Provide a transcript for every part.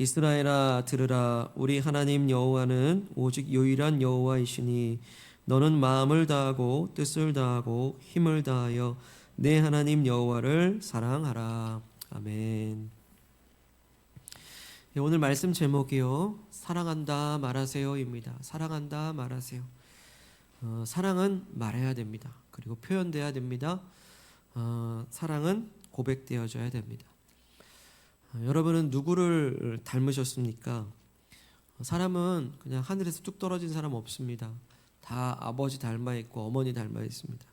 이스라엘아 들으라. 우리 하나님 여호와는 오직 유일한 여호와이시니 너는 마음을 다하고 뜻을 다하고 힘을 다하여 내 하나님 여호와를 사랑하라. 아멘. 오늘 말씀 제목이요, 사랑한다 말하세요입니다. 사랑한다 말하세요. 사랑은 말해야 됩니다. 그리고 표현돼야 됩니다. 사랑은 고백되어져야 됩니다. 여러분은 누구를 닮으셨습니까? 사람은 그냥 하늘에서 뚝 떨어진 사람 없습니다. 다 아버지 닮아 있고 어머니 닮아 있습니다.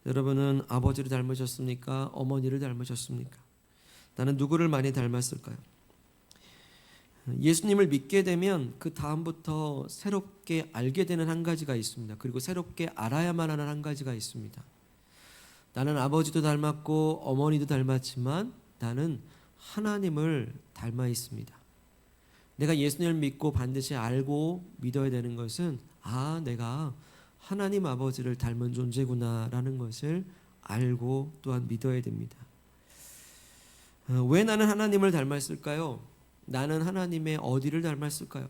여러분은 아버지를 닮으셨습니까? 어머니를 닮으셨습니까? 나는 누구를 많이 닮았을까요? 예수님을 믿게 되면 그 다음부터 새롭게 알게 되는 한 가지가 있습니다. 그리고 새롭게 알아야만 하는 한 가지가 있습니다. 나는 아버지도 닮았고 어머니도 닮았지만 나는 하나님을 닮아 있습니다. 내가 예수님을 믿고 반드시 알고 믿어야 되는 것은 내가 하나님 아버지를 닮은 존재구나라는 것을 알고 또한 믿어야 됩니다. 왜 나는 하나님을 닮았을까요? 나는 하나님의 어디를 닮았을까요?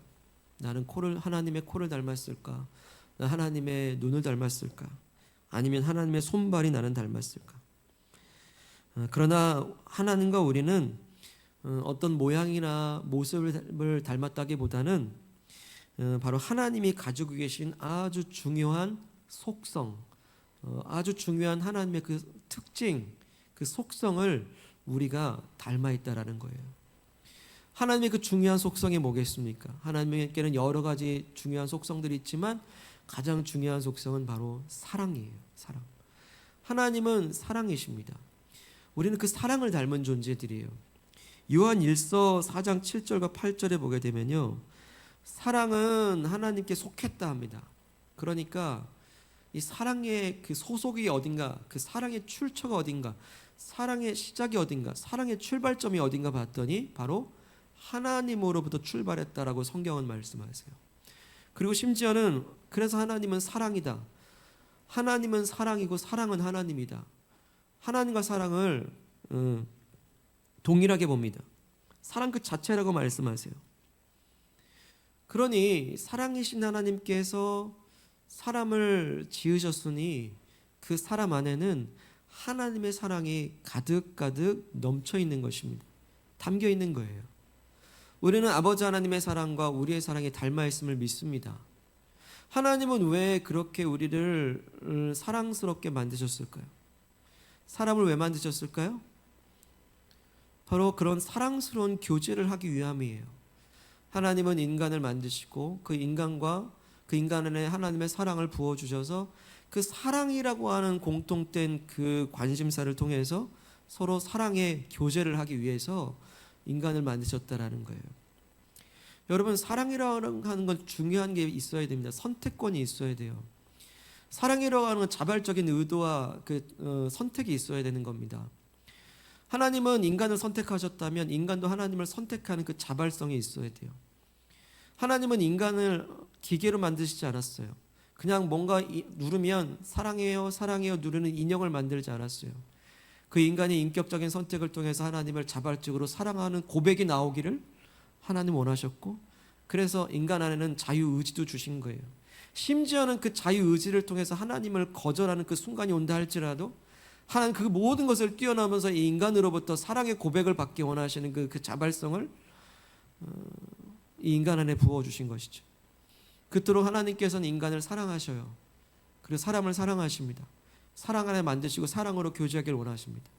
나는 하나님의 코를 닮았을까? 나 하나님의 눈을 닮았을까? 아니면 하나님의 손발이 나는 닮았을까? 그러나 하나님과 우리는 어떤 모양이나 모습을 닮았다기보다는 바로 하나님이 가지고 계신 아주 중요한 속성, 아주 중요한 하나님의 그 특징, 그 속성을 우리가 닮아 있다라는 거예요. 하나님의 그 중요한 속성이 뭐겠습니까? 하나님께는 여러 가지 중요한 속성들이 있지만 가장 중요한 속성은 바로 사랑이에요. 사랑. 하나님은 사랑이십니다. 우리는 그 사랑을 닮은 존재들이에요. 요한 1서 4장 7절과 8절에 보게 되면요, 사랑은 하나님께 속했다 합니다. 그러니까 이 사랑의 그 소속이 어딘가, 그 사랑의 출처가 어딘가, 사랑의 시작이 어딘가, 사랑의 출발점이 어딘가 봤더니 바로 하나님으로부터 출발했다라고 성경은 말씀하세요. 그리고 심지어는 그래서 하나님은 사랑이다. 하나님은 사랑이고 사랑은 하나님이다. 하나님과 사랑을 동일하게 봅니다. 사랑 그 자체라고 말씀하세요. 그러니 사랑이신 하나님께서 사람을 지으셨으니 그 사람 안에는 하나님의 사랑이 가득가득 넘쳐 있는 것입니다. 담겨 있는 거예요. 우리는 아버지 하나님의 사랑과 우리의 사랑이 닮아 있음을 믿습니다. 하나님은 왜 그렇게 우리를 사랑스럽게 만드셨을까요? 사람을 왜 만드셨을까요? 바로 그런 사랑스러운 교제를 하기 위함이에요. 하나님은 인간을 만드시고 그 인간 안에 하나님의 사랑을 부어주셔서 그 사랑이라고 하는 공통된 그 관심사를 통해서 서로 사랑의 교제를 하기 위해서 인간을 만드셨다라는 거예요. 여러분, 사랑이라고 하는 건 중요한 게 있어야 됩니다. 선택권이 있어야 돼요. 사랑이라고 하는 건 자발적인 의도와 선택이 있어야 되는 겁니다. 하나님은 인간을 선택하셨다면 인간도 하나님을 선택하는 그 자발성이 있어야 돼요. 하나님은 인간을 기계로 만드시지 않았어요. 그냥 뭔가 누르면 사랑해요, 사랑해요 누르는 인형을 만들지 않았어요. 그 인간의 인격적인 선택을 통해서 하나님을 자발적으로 사랑하는 고백이 나오기를 하나님 원하셨고, 그래서 인간 안에는 자유의지도 주신 거예요. 심지어는 그 자유의지를 통해서 하나님을 거절하는 그 순간이 온다 할지라도 하나님 그 모든 것을 뛰어넘어서 이 인간으로부터 사랑의 고백을 받기 원하시는 그 자발성을 이 인간 안에 부어주신 것이죠. 그토록 하나님께서는 인간을 사랑하셔요. 그리고 사람을 사랑하십니다. 사랑 안에 만드시고 사랑으로 교제하기를 원하십니다.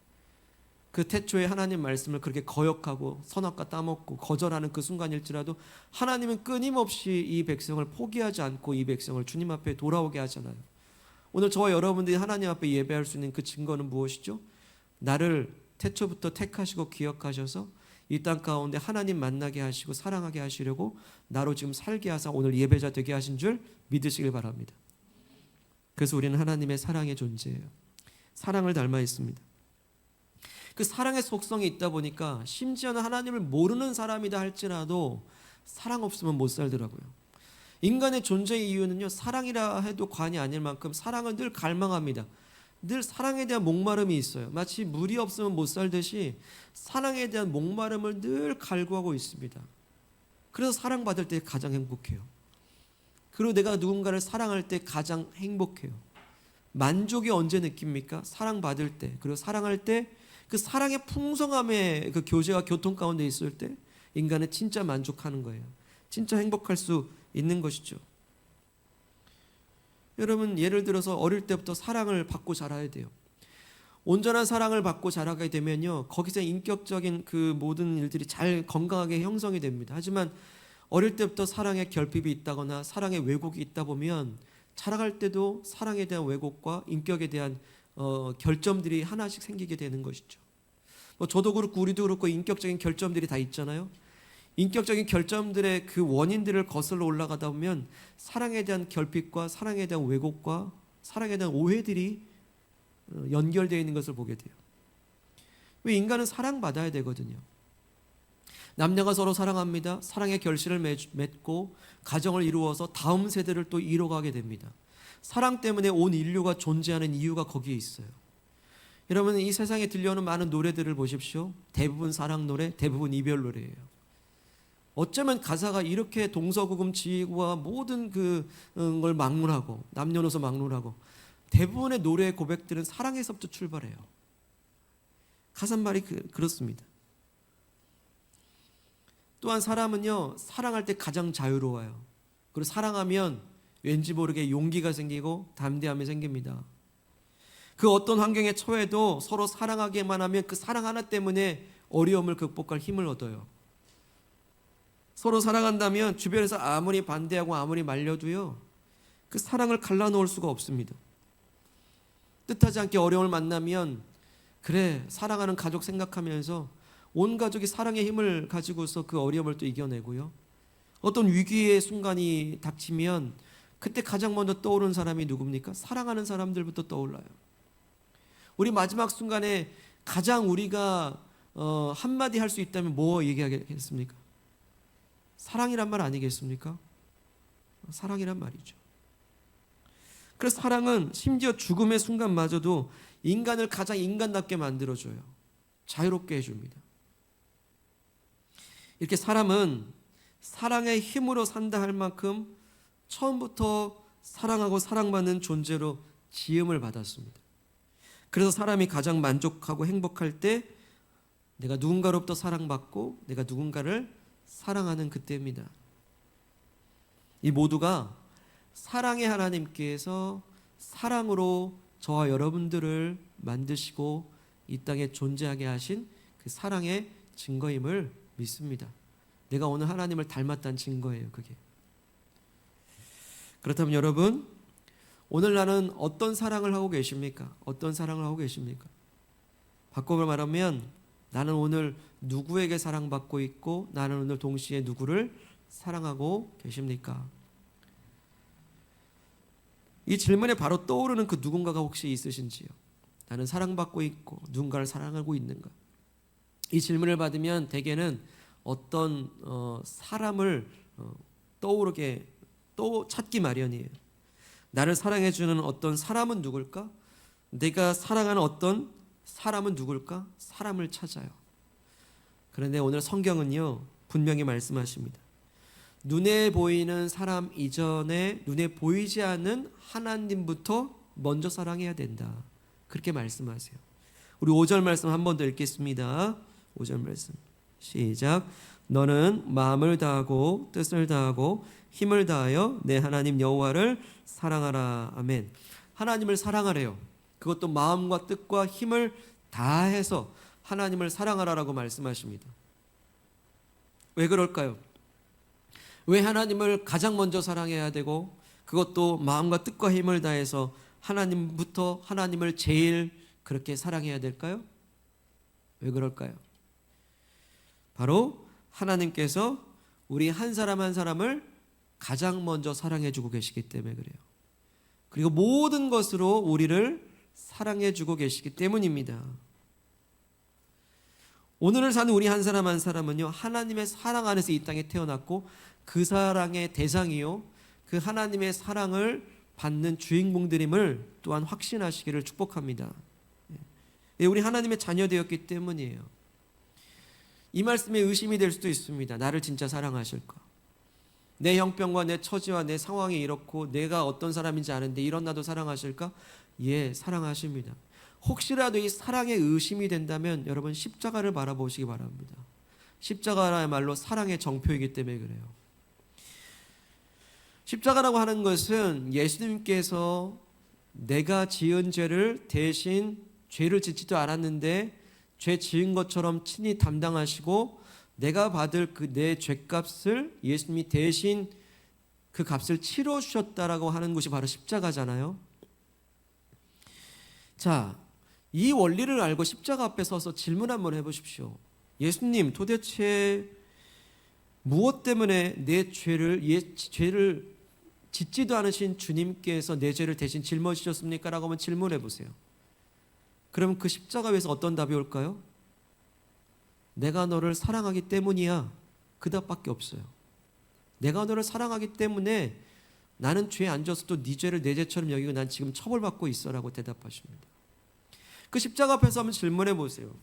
그 태초에 하나님 말씀을 그렇게 거역하고 선악과 따먹고 거절하는 그 순간일지라도 하나님은 끊임없이 이 백성을 포기하지 않고 이 백성을 주님 앞에 돌아오게 하잖아요. 오늘 저와 여러분들이 하나님 앞에 예배할 수 있는 그 증거는 무엇이죠? 나를 태초부터 택하시고 기억하셔서 이 땅 가운데 하나님 만나게 하시고 사랑하게 하시려고 나로 지금 살게 하사 오늘 예배자 되게 하신 줄 믿으시길 바랍니다. 그래서 우리는 하나님의 사랑의 존재예요. 사랑을 닮아 있습니다. 그 사랑의 속성이 있다 보니까 심지어는 하나님을 모르는 사람이다 할지라도 사랑 없으면 못 살더라고요. 인간의 존재의 이유는요, 사랑이라 해도 과언이 아닐 만큼 사랑은 늘 갈망합니다. 늘 사랑에 대한 목마름이 있어요. 마치 물이 없으면 못 살듯이 사랑에 대한 목마름을 늘 갈구하고 있습니다. 그래서 사랑받을 때 가장 행복해요. 그리고 내가 누군가를 사랑할 때 가장 행복해요. 만족이 언제 느낍니까? 사랑받을 때, 그리고 사랑할 때 그 사랑의 풍성함의 그 교제와 교통 가운데 있을 때 인간은 진짜 만족하는 거예요. 진짜 행복할 수 있는 것이죠. 여러분, 예를 들어서 어릴 때부터 사랑을 받고 자라야 돼요. 온전한 사랑을 받고 자라게 되면요, 거기서 인격적인 그 모든 일들이 잘 건강하게 형성이 됩니다. 하지만 어릴 때부터 사랑의 결핍이 있다거나 사랑의 왜곡이 있다 보면 자라갈 때도 사랑에 대한 왜곡과 인격에 대한 결점들이 하나씩 생기게 되는 것이죠. 저도 그렇고 우리도 그렇고 인격적인 결점들이 다 있잖아요. 인격적인 결점들의 그 원인들을 거슬러 올라가다 보면 사랑에 대한 결핍과 사랑에 대한 왜곡과 사랑에 대한 오해들이 연결되어 있는 것을 보게 돼요. 왜 인간은 사랑받아야 되거든요. 남녀가 서로 사랑합니다. 사랑의 결실을 맺고 가정을 이루어서 다음 세대를 또 이뤄가게 됩니다. 사랑 때문에 온 인류가 존재하는 이유가 거기에 있어요. 여러분, 이 세상에 들려오는 많은 노래들을 보십시오. 대부분 사랑 노래, 대부분 이별 노래예요. 어쩌면 가사가 이렇게 동서고금지와 모든 그걸 막론하고 남녀노소 막론하고 대부분의 노래 고백들은 사랑에서부터 출발해요. 가사말이 그렇습니다. 또한 사람은요, 사랑할 때 가장 자유로워요. 그리고 사랑하면 왠지 모르게 용기가 생기고 담대함이 생깁니다. 그 어떤 환경에 처해도 서로 사랑하기만 하면 그 사랑 하나 때문에 어려움을 극복할 힘을 얻어요. 서로 사랑한다면 주변에서 아무리 반대하고 아무리 말려도요, 그 사랑을 갈라놓을 수가 없습니다. 뜻하지 않게 어려움을 만나면 그래, 사랑하는 가족 생각하면서 온 가족이 사랑의 힘을 가지고서 그 어려움을 또 이겨내고요. 어떤 위기의 순간이 닥치면 그때 가장 먼저 떠오르는 사람이 누굽니까? 사랑하는 사람들부터 떠올라요. 우리 마지막 순간에 가장 우리가 한마디 할 수 있다면 뭐 얘기하겠습니까? 사랑이란 말 아니겠습니까? 사랑이란 말이죠. 그래서 사랑은 심지어 죽음의 순간마저도 인간을 가장 인간답게 만들어줘요. 자유롭게 해줍니다. 이렇게 사람은 사랑의 힘으로 산다 할 만큼 처음부터 사랑하고 사랑받는 존재로 지음을 받았습니다. 그래서 사람이 가장 만족하고 행복할 때 내가 누군가로부터 사랑받고 내가 누군가를 사랑하는 그때입니다. 이 모두가 사랑의 하나님께서 사랑으로 저와 여러분들을 만드시고 이 땅에 존재하게 하신 그 사랑의 증거임을 믿습니다. 내가 오늘 하나님을 닮았다는 증거예요, 그게. 그렇다면 여러분, 오늘 나는 어떤 사랑을 하고 계십니까? 어떤 사랑을 하고 계십니까? 바꿔 말하면 나는 오늘 누구에게 사랑받고 있고 나는 오늘 동시에 누구를 사랑하고 계십니까? 이 질문에 바로 떠오르는 그 누군가가 혹시 있으신지요? 나는 사랑받고 있고 누군가를 사랑하고 있는가? 이 질문을 받으면 대개는 어떤 사람을 떠오르게 또 찾기 마련이에요. 나를 사랑해주는 어떤 사람은 누굴까? 내가 사랑하는 어떤 사람은 누굴까? 사람을 찾아요. 그런데 오늘 성경은요, 분명히 말씀하십니다. 눈에 보이는 사람 이전에 눈에 보이지 않는 하나님부터 먼저 사랑해야 된다. 그렇게 말씀하세요. 우리 5절 말씀 한 번 더 읽겠습니다. 5절 말씀 시작. 너는 마음을 다하고 뜻을 다하고 힘을 다하여 내 하나님 여호와를 사랑하라. 아멘. 하나님을 사랑하래요. 그것도 마음과 뜻과 힘을 다해서 하나님을 사랑하라라고 말씀하십니다. 왜 그럴까요? 왜 하나님을 가장 먼저 사랑해야 되고 그것도 마음과 뜻과 힘을 다해서 하나님부터 하나님을 제일 그렇게 사랑해야 될까요? 왜 그럴까요? 바로 하나님께서 우리 한 사람 한 사람을 가장 먼저 사랑해주고 계시기 때문에 그래요. 그리고 모든 것으로 우리를 사랑해주고 계시기 때문입니다. 오늘을 사는 우리 한 사람 한 사람은요, 하나님의 사랑 안에서 이 땅에 태어났고 그 사랑의 대상이요, 그 하나님의 사랑을 받는 주인공들임을 또한 확신하시기를 축복합니다. 우리 하나님의 자녀 되었기 때문이에요. 이 말씀에 의심이 될 수도 있습니다. 나를 진짜 사랑하실까? 내 형편과 내 처지와 내 상황이 이렇고 내가 어떤 사람인지 아는데 이런 나도 사랑하실까? 예, 사랑하십니다. 혹시라도 이 사랑에 의심이 된다면 여러분 십자가를 바라보시기 바랍니다. 십자가야말로 사랑의 정표이기 때문에 그래요. 십자가라고 하는 것은 예수님께서 내가 지은 죄를 대신 죄를 짓지도 않았는데 죄 지은 것처럼 친히 담당하시고 내가 받을 그 내 죄값을 예수님이 대신 그 값을 치러 주셨다라고 하는 것이 바로 십자가잖아요. 자, 이 원리를 알고 십자가 앞에 서서 질문 한번 해보십시오. 예수님, 도대체 무엇 때문에 내 죄를 짓지도 않으신 주님께서 내 죄를 대신 짊어지셨습니까? 라고 한번 질문해 보세요. 그럼 그 십자가 위에서 어떤 답이 올까요? 내가 너를 사랑하기 때문이야. 그 답밖에 없어요. 내가 너를 사랑하기 때문에 나는 죄에 안 졌어도 네 죄를 내 죄처럼 여기고 난 지금 처벌받고 있어라고 대답하십니다. 그 십자가 앞에서 한번 질문해 보세요.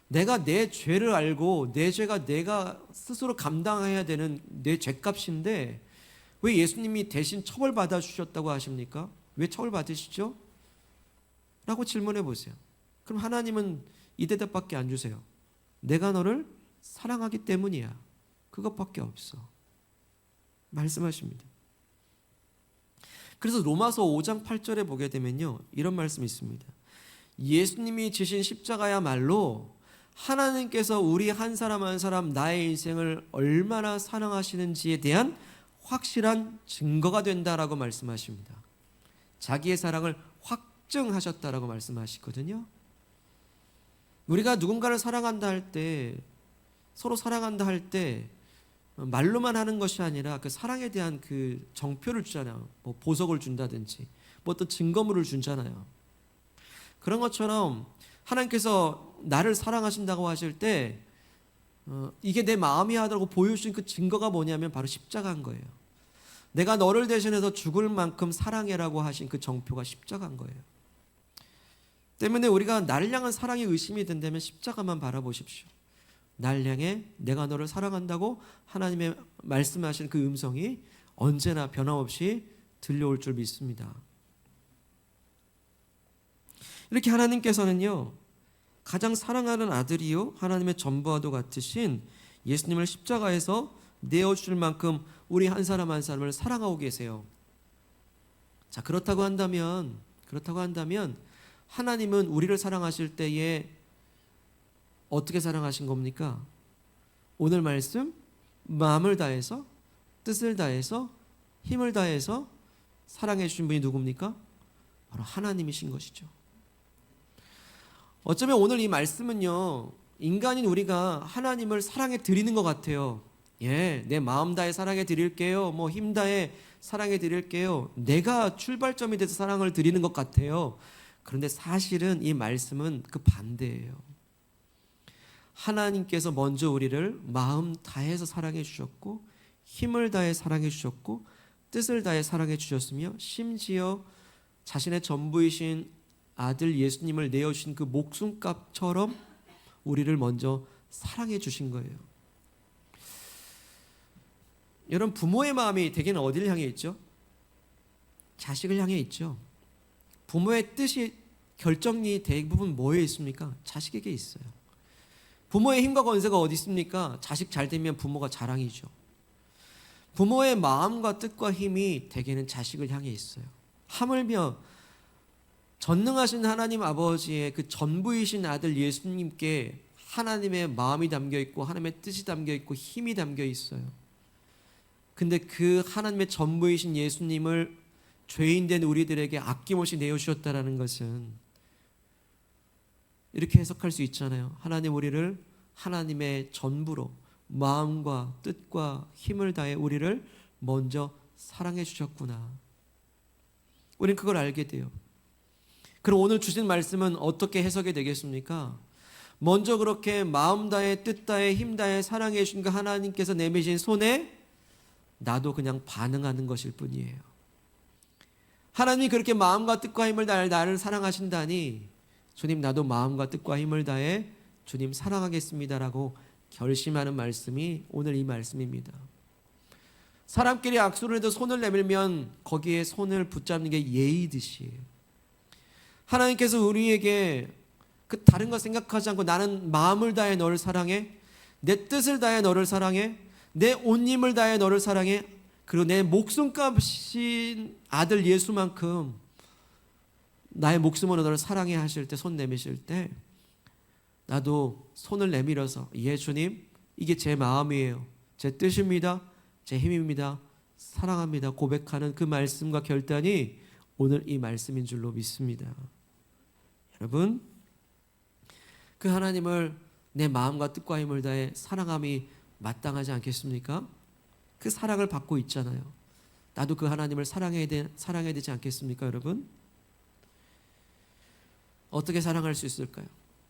내가 내 죄를 알고 내 죄가 내가 스스로 감당해야 되는 내 죄값인데 왜 예수님이 대신 처벌받아 주셨다고 하십니까? 왜 처벌받으시죠? 라고 질문해 보세요. 그럼 하나님은 이 대답밖에 안 주세요. 내가 너를 사랑하기 때문이야. 그것밖에 없어. 말씀하십니다. 그래서 로마서 5장 8절에 보게 되면요, 이런 말씀이 있습니다. 예수님이 지신 십자가야말로 하나님께서 우리 한 사람 한 사람 나의 인생을 얼마나 사랑하시는지에 대한 확실한 증거가 된다라고 말씀하십니다. 자기의 사랑을 확증하셨다라고 말씀하시거든요. 우리가 누군가를 사랑한다 할 때, 서로 사랑한다 할 때 말로만 하는 것이 아니라 그 사랑에 대한 그 정표를 주잖아요. 뭐 보석을 준다든지 뭐 어떤 증거물을 주잖아요. 그런 것처럼 하나님께서 나를 사랑하신다고 하실 때 이게 내 마음이 하다고 보여주신 그 증거가 뭐냐면 바로 십자가인 거예요. 내가 너를 대신해서 죽을 만큼 사랑해라고 하신 그 정표가 십자가인 거예요. 때문에 우리가 나를 향한 사랑이 의심이 된다면 십자가만 바라보십시오. 날 향해 내가 너를 사랑한다고 하나님의 말씀하신 그 음성이 언제나 변함없이 들려올 줄 믿습니다. 이렇게 하나님께서는요, 가장 사랑하는 아들이요 하나님의 전부와도 같으신 예수님을 십자가에서 내어줄 만큼 우리 한 사람 한 사람을 사랑하고 계세요. 자, 그렇다고 한다면 하나님은 우리를 사랑하실 때에 어떻게 사랑하신 겁니까? 오늘 말씀 마음을 다해서 뜻을 다해서 힘을 다해서 사랑해 주신 분이 누굽니까? 바로 하나님이신 것이죠. 어쩌면 오늘 이 말씀은요, 인간인 우리가 하나님을 사랑해 드리는 것 같아요. 예, 내 마음 다해 사랑해 드릴게요. 뭐 힘 다해 사랑해 드릴게요. 내가 출발점이 돼서 사랑을 드리는 것 같아요. 그런데 사실은 이 말씀은 그 반대예요. 하나님께서 먼저 우리를 마음 다해서 사랑해 주셨고 힘을 다해 사랑해 주셨고 뜻을 다해 사랑해 주셨으며 심지어 자신의 전부이신 아들 예수님을 내어주신 그 목숨값처럼 우리를 먼저 사랑해 주신 거예요. 여러분, 부모의 마음이 대개는 어디를 향해 있죠? 자식을 향해 있죠. 부모의 뜻이 결정이 대부분 뭐에 있습니까? 자식에게 있어요. 부모의 힘과 권세가 어디 있습니까? 자식 잘 되면 부모가 자랑이죠. 부모의 마음과 뜻과 힘이 대개는 자식을 향해 있어요. 하물며 전능하신 하나님 아버지의 그 전부이신 아들 예수님께 하나님의 마음이 담겨 있고 하나님의 뜻이 담겨 있고 힘이 담겨 있어요. 근데 그 하나님의 전부이신 예수님을 죄인된 우리들에게 아낌없이 내어주셨다는 것은 이렇게 해석할 수 있잖아요. 하나님 우리를 하나님의 전부로 마음과 뜻과 힘을 다해 우리를 먼저 사랑해 주셨구나. 우리는 그걸 알게 돼요. 그럼 오늘 주신 말씀은 어떻게 해석이 되겠습니까? 먼저 그렇게 마음 다해 뜻 다해 힘 다해 사랑해 주신 그 하나님께서 내미신 손에 나도 그냥 반응하는 것일 뿐이에요. 하나님이 그렇게 마음과 뜻과 힘을 다해 나를 사랑하신다니 주님 나도 마음과 뜻과 힘을 다해 주님 사랑하겠습니다라고 결심하는 말씀이 오늘 이 말씀입니다. 사람끼리 악수를 해도 손을 내밀면 거기에 손을 붙잡는 게 예의듯이에요. 하나님께서 우리에게 그 다른 거 생각하지 않고 나는 마음을 다해 너를 사랑해, 내 뜻을 다해 너를 사랑해, 내 온 힘을 다해 너를 사랑해, 그리고 내 목숨값인 아들 예수만큼 나의 목숨으로 너를 사랑해 하실 때, 손 내미실 때 나도 손을 내밀어서 예 주님 이게 제 마음이에요, 제 뜻입니다, 제 힘입니다, 사랑합니다 고백하는 그 말씀과 결단이 오늘 이 말씀인 줄로 믿습니다. 여러분, 그 하나님을 내 마음과 뜻과 힘을 다해 사랑함이 마땅하지 않겠습니까? 그 사랑을 받고 있잖아요. 나도 그 하나님을 사랑해야 되지 않겠습니까, 여러분? 어떻게 사랑할 수 있을까요?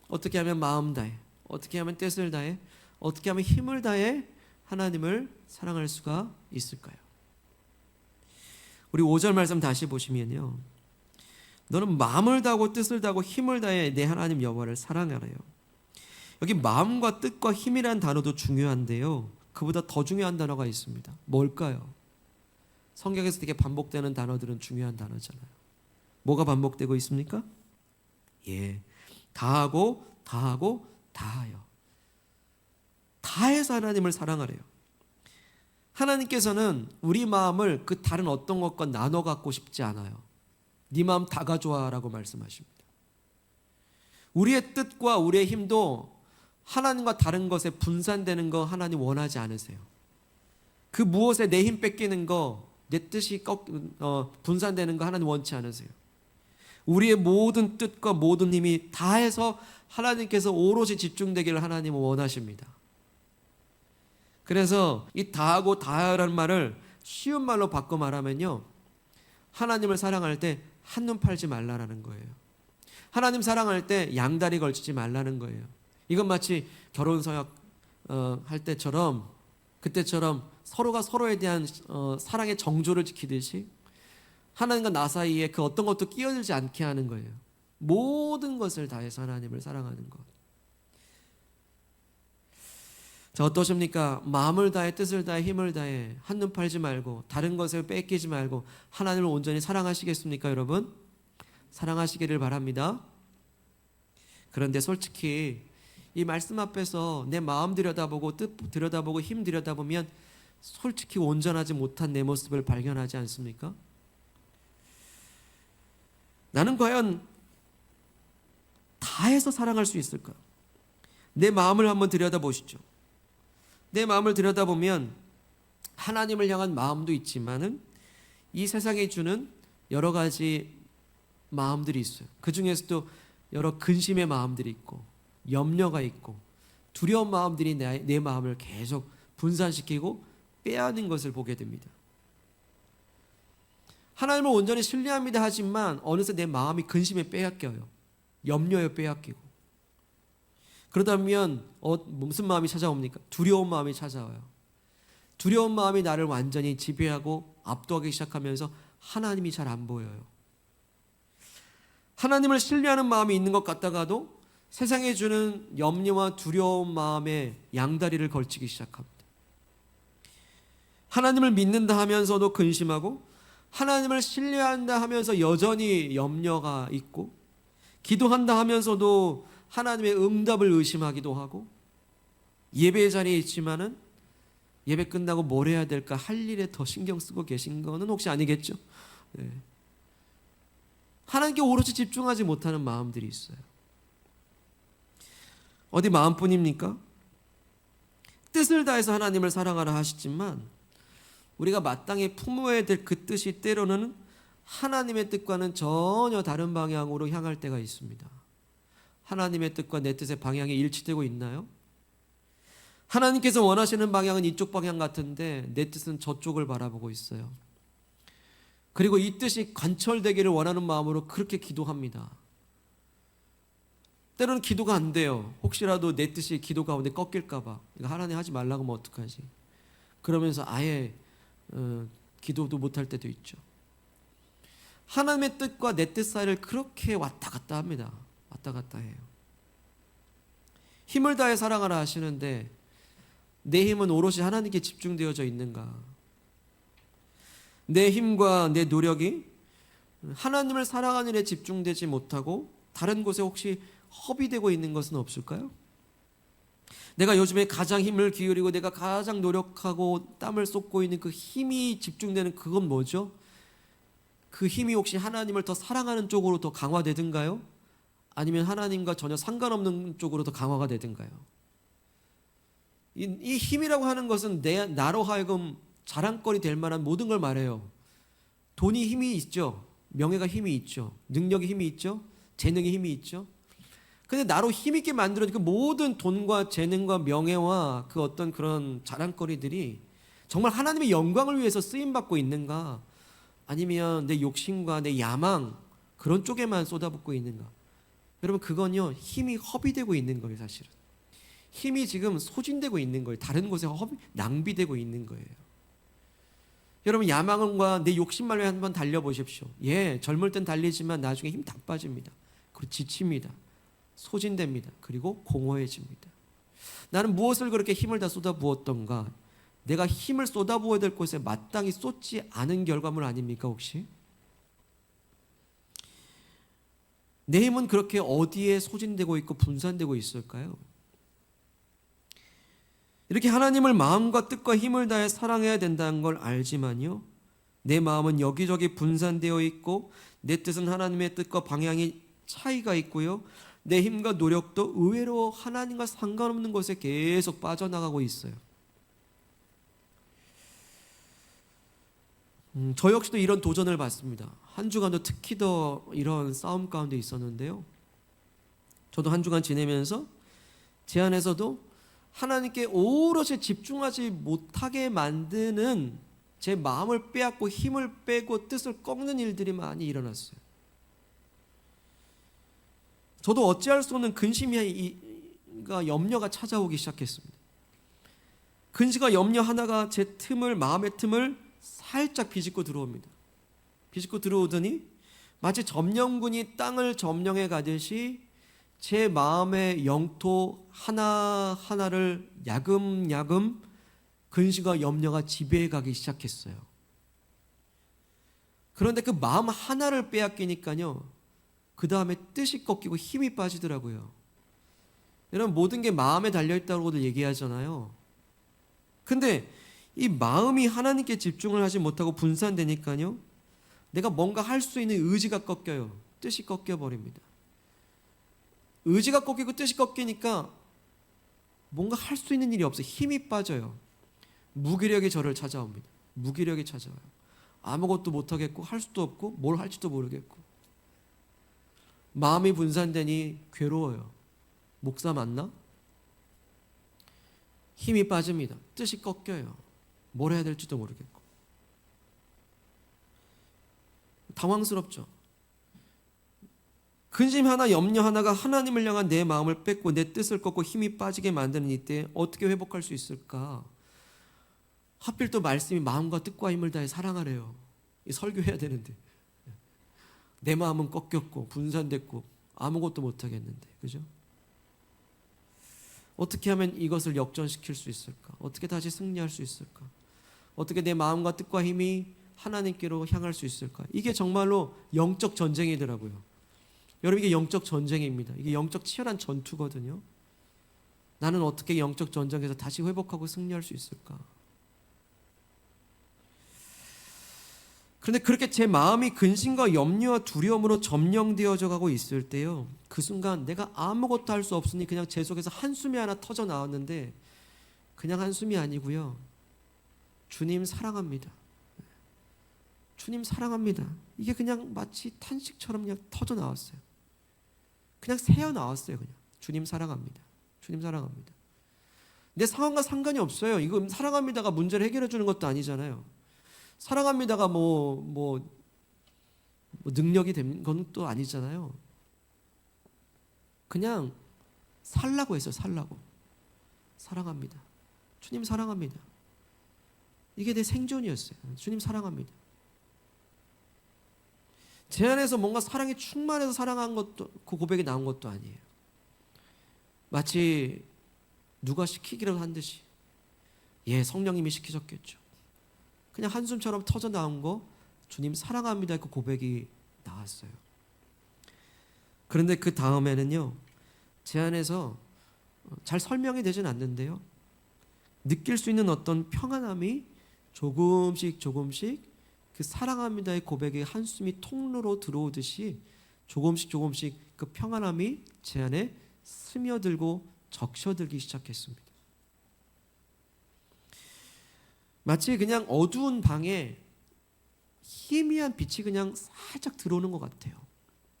어떻게 하면 마음 다해, 어떻게 하면 뜻을 다해, 어떻게 하면 힘을 다해 하나님을 사랑할 수가 있을까요? 우리 5절 말씀 다시 보시면요, 너는 마음을 다하고 뜻을 다하고 힘을 다해 내 하나님 여호와를 사랑하래요. 여기 마음과 뜻과 힘이라는 단어도 중요한데요, 그보다 더 중요한 단어가 있습니다. 뭘까요? 성경에서 되게 반복되는 단어들은 중요한 단어잖아요. 뭐가 반복되고 있습니까? 예, 다하고 다하고 다하여, 다해서 하나님을 사랑하래요. 하나님께서는 우리 마음을 그 다른 어떤 것과 나눠 갖고 싶지 않아요. 네 마음 다 가져와라고 말씀하십니다. 우리의 뜻과 우리의 힘도 하나님과 다른 것에 분산되는 거 하나님 원하지 않으세요. 그 무엇에 내 힘 뺏기는 거, 내 뜻이 분산되는 거 하나님 원치 않으세요. 우리의 모든 뜻과 모든 힘이 다해서 하나님께서 오롯이 집중되기를 하나님은 원하십니다. 그래서 이 다하고 다하라는 말을 쉬운 말로 바꿔 말하면요, 하나님을 사랑할 때 한눈 팔지 말라라는 거예요. 하나님 사랑할 때 양다리 걸치지 말라는 거예요. 이건 마치 결혼 서약 할 때처럼, 그때처럼 서로가 서로에 대한 사랑의 정조를 지키듯이 하나님과 나 사이에 그 어떤 것도 끼어들지 않게 하는 거예요. 모든 것을 다해서 하나님을 사랑하는 것. 자, 어떠십니까? 마음을 다해, 뜻을 다해, 힘을 다해 한눈 팔지 말고 다른 것을 뺏기지 말고 하나님을 온전히 사랑하시겠습니까, 여러분? 사랑하시기를 바랍니다. 그런데 솔직히 이 말씀 앞에서 내 마음 들여다보고 뜻 들여다보고 힘 들여다보면 솔직히 온전하지 못한 내 모습을 발견하지 않습니까? 나는 과연 다해서 사랑할 수 있을까? 내 마음을 한번 들여다보시죠. 내 마음을 들여다보면 하나님을 향한 마음도 있지만은 이 세상에 주는 여러 가지 마음들이 있어요. 그 중에서도 여러 근심의 마음들이 있고 염려가 있고 두려운 마음들이 내 마음을 계속 분산시키고 빼앗는 것을 보게 됩니다. 하나님을 온전히 신뢰합니다 하지만 어느새 내 마음이 근심에 빼앗겨요. 염려에 빼앗기고. 그러다면 무슨 마음이 찾아옵니까? 두려운 마음이 찾아와요. 두려운 마음이 나를 완전히 지배하고 압도하기 시작하면서 하나님이 잘 안 보여요. 하나님을 신뢰하는 마음이 있는 것 같다가도 세상에 주는 염려와 두려운 마음에 양다리를 걸치기 시작합니다. 하나님을 믿는다 하면서도 근심하고 하나님을 신뢰한다 하면서 여전히 염려가 있고 기도한다 하면서도 하나님의 응답을 의심하기도 하고 예배 자리에 있지만은 예배 끝나고 뭘 해야 될까 할 일에 더 신경 쓰고 계신 거는 혹시 아니겠죠? 네. 하나님께 오롯이 집중하지 못하는 마음들이 있어요. 어디 마음뿐입니까? 뜻을 다해서 하나님을 사랑하라 하시지만 우리가 마땅히 품어야 될 그 뜻이 때로는 하나님의 뜻과는 전혀 다른 방향으로 향할 때가 있습니다. 하나님의 뜻과 내 뜻의 방향이 일치되고 있나요? 하나님께서 원하시는 방향은 이쪽 방향 같은데 내 뜻은 저쪽을 바라보고 있어요. 그리고 이 뜻이 관철되기를 원하는 마음으로 그렇게 기도합니다. 때로는 기도가 안 돼요. 혹시라도 내 뜻이 기도 가운데 꺾일까 봐. 이거 하나님 하지 말라고 하면 어떡하지? 그러면서 아예 기도도 못할 때도 있죠. 하나님의 뜻과 내 뜻 사이를 그렇게 왔다 갔다 합니다. 왔다 갔다 해요. 힘을 다해 사랑하라 하시는데 내 힘은 오롯이 하나님께 집중되어져 있는가? 내 힘과 내 노력이 하나님을 사랑하는 일에 집중되지 못하고 다른 곳에 혹시 허비되고 있는 것은 없을까요? 내가 요즘에 가장 힘을 기울이고 내가 가장 노력하고 땀을 쏟고 있는 그 힘이 집중되는 그건 뭐죠? 그 힘이 혹시 하나님을 더 사랑하는 쪽으로 더 강화되든가요? 아니면 하나님과 전혀 상관없는 쪽으로 더 강화가 되든가요? 이 힘이라고 하는 것은 나로 하여금 자랑거리 될 만한 모든 걸 말해요. 돈이 힘이 있죠. 명예가 힘이 있죠. 능력이 힘이 있죠. 재능이 힘이 있죠. 근데 나로 힘있게 만들어진 그 모든 돈과 재능과 명예와 그 어떤 그런 자랑거리들이 정말 하나님의 영광을 위해서 쓰임받고 있는가? 아니면 내 욕심과 내 야망 그런 쪽에만 쏟아붓고 있는가? 여러분 그건요 힘이 허비되고 있는 거예요. 사실은 힘이 지금 소진되고 있는 거예요. 다른 곳에 낭비되고 있는 거예요. 여러분 야망과 내 욕심만 위해 한번 달려보십시오. 예, 젊을 땐 달리지만 나중에 힘 다 빠집니다. 그리고 지칩니다. 소진됩니다. 그리고 공허해집니다. 나는 무엇을 그렇게 힘을 다 쏟아부었던가? 내가 힘을 쏟아부어야 될 곳에 마땅히 쏟지 않은 결과물 아닙니까 혹시? 내 힘은 그렇게 어디에 소진되고 있고 분산되고 있을까요? 이렇게 하나님을 마음과 뜻과 힘을 다해 사랑해야 된다는 걸 알지만요, 내 마음은 여기저기 분산되어 있고 내 뜻은 하나님의 뜻과 방향이 차이가 있고요, 내 힘과 노력도 의외로 하나님과 상관없는 곳에 계속 빠져나가고 있어요. 저 역시도 이런 도전을 받습니다. 한 주간도 특히 더 이런 싸움 가운데 있었는데요, 저도 한 주간 지내면서 제 안에서도 하나님께 오롯이 집중하지 못하게 만드는 제 마음을 빼앗고 힘을 빼고 뜻을 꺾는 일들이 많이 일어났어요. 저도 어찌할 수 없는 근심과 염려가 찾아오기 시작했습니다. 근심과 염려 하나가 제 틈을, 마음의 틈을 살짝 비집고 들어옵니다. 비집고 들어오더니 마치 점령군이 땅을 점령해 가듯이 제 마음의 영토 하나하나를 야금야금 근심과 염려가 지배해 가기 시작했어요. 그런데 그 마음 하나를 빼앗기니까요, 그 다음에 뜻이 꺾이고 힘이 빠지더라고요. 여러분 모든 게 마음에 달려있다고들 얘기하잖아요. 근데 이 마음이 하나님께 집중을 하지 못하고 분산되니까요, 내가 뭔가 할 수 있는 의지가 꺾여요. 뜻이 꺾여버립니다. 의지가 꺾이고 뜻이 꺾이니까 뭔가 할 수 있는 일이 없어요. 힘이 빠져요. 무기력이 저를 찾아옵니다. 무기력이 찾아와요. 아무것도 못하겠고 할 수도 없고 뭘 할지도 모르겠고, 마음이 분산되니 괴로워요. 목사 맞나? 힘이 빠집니다. 뜻이 꺾여요. 뭘 해야 될지도 모르겠고 당황스럽죠. 근심 하나, 염려 하나가 하나님을 향한 내 마음을 뺏고 내 뜻을 꺾고 힘이 빠지게 만드는 이때 어떻게 회복할 수 있을까? 하필 또 말씀이 마음과 뜻과 힘을 다해 사랑하래요. 설교해야 되는데 내 마음은 꺾였고 분산됐고 아무것도 못하겠는데, 그죠? 어떻게 하면 이것을 역전시킬 수 있을까? 어떻게 다시 승리할 수 있을까? 어떻게 내 마음과 뜻과 힘이 하나님께로 향할 수 있을까? 이게 정말로 영적 전쟁이더라고요. 여러분 이게 영적 전쟁입니다. 이게 영적 치열한 전투거든요. 나는 어떻게 영적 전쟁에서 다시 회복하고 승리할 수 있을까? 그런데 그렇게 제 마음이 근심과 염려와 두려움으로 점령되어져 가고 있을 때요, 그 순간 내가 아무것도 할 수 없으니 그냥 제 속에서 한숨이 하나 터져 나왔는데, 그냥 한숨이 아니고요, 주님 사랑합니다. 주님 사랑합니다. 이게 그냥 마치 탄식처럼 그냥 터져 나왔어요. 그냥 새어 나왔어요. 그냥 주님 사랑합니다. 주님 사랑합니다. 내 상황과 상관이 없어요. 이거 사랑합니다가 문제를 해결해 주는 것도 아니잖아요. 사랑합니다가 능력이 된 건 또 아니잖아요. 그냥 살라고 했어요. 살라고. 사랑합니다. 주님 사랑합니다. 이게 내 생존이었어요. 주님 사랑합니다. 제 안에서 뭔가 사랑이 충만해서 사랑한 것도, 그 고백이 나온 것도 아니에요. 마치 누가 시키기라도 한 듯이, 성령님이 시키셨겠죠. 그냥 한숨처럼 터져 나온 거, 주님 사랑합니다 그 고백이 나왔어요. 그런데 그 다음에는요, 제 안에서 잘 설명이 되진 않는데요, 느낄 수 있는 어떤 평안함이 조금씩 그 사랑합니다의 고백의 한숨이 통로로 들어오듯이 조금씩 그 평안함이 제 안에 스며들고 적셔들기 시작했습니다. 마치 그냥 어두운 방에 희미한 빛이 그냥 살짝 들어오는 것 같아요.